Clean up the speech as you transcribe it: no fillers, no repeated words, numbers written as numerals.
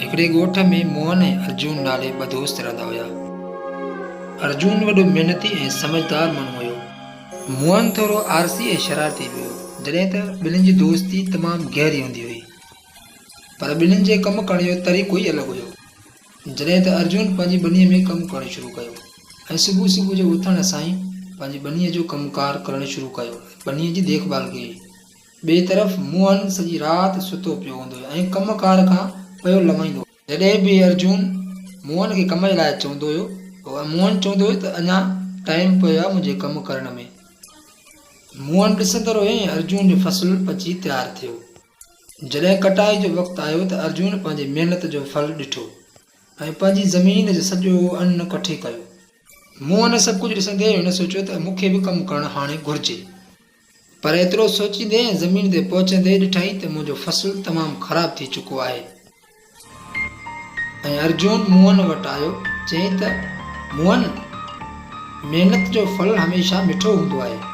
हिकिड़े ॻोठ में मोहन ऐं अर्जुन नाले ॿ दोस्त रहंदा हुया। अर्जुन वॾो महिनती ऐं समझदार माण्हू हुयो। मोहन थोरो आरसी ऐं शरारती बि हुयो, जॾहिं त ॿिन्हिनि जी दोस्ती तमामु गहरी हूंदी हुई। पर ॿिन्हिनि जे कमु करण जो तरीक़ो ई अलॻि हुयो। जॾहिं त अर्जुन पंहिंजी ॿनीअ में कमु करणु शुरू कयो ऐं सुबुह सुबुह जो उथण सां ई पंहिंजी ॿनीअ जो कमुकार करणु शुरू कयो, ॿनीअ जी देखभाल कई। ॿिए तरफ़ मोहन सॼी राति सुतो पियो हूंदो ऐं कमुकार खां पियो लवाईंदो। जॾहिं बि अर्जुन मोहन खे कम जे लाइ चवंदो हुयो, मोहन चवंदो हुयो त अञा टाइम पियो आहे मुंहिंजे कमु करण में। मोहन ॾिसंदो रहियो ऐं अर्जुन जो फसल पची तयारु थियो। जॾहिं कटाई जो वक़्तु आयो त अर्जुन पंहिंजी महिनत जो फल ॾिठो ऐं पंहिंजी ज़मीन जो सॼो अन्न कठे कयो। मोहन सभु कुझु ॾिसंदे हुन सोचियो त मूंखे बि कमु करणु हाणे घुरिजे। पर एतिरो सोचींदे ज़मीन ते पहुचंदे ॾिठई त मुंहिंजो फसल तमामु ख़राबु थी चुको आहे। ऐं अर्जुन मोहन वटि आयो, चयईं त मोहन, महिनत जो फल हमेशह मिठो हूंदो आहे।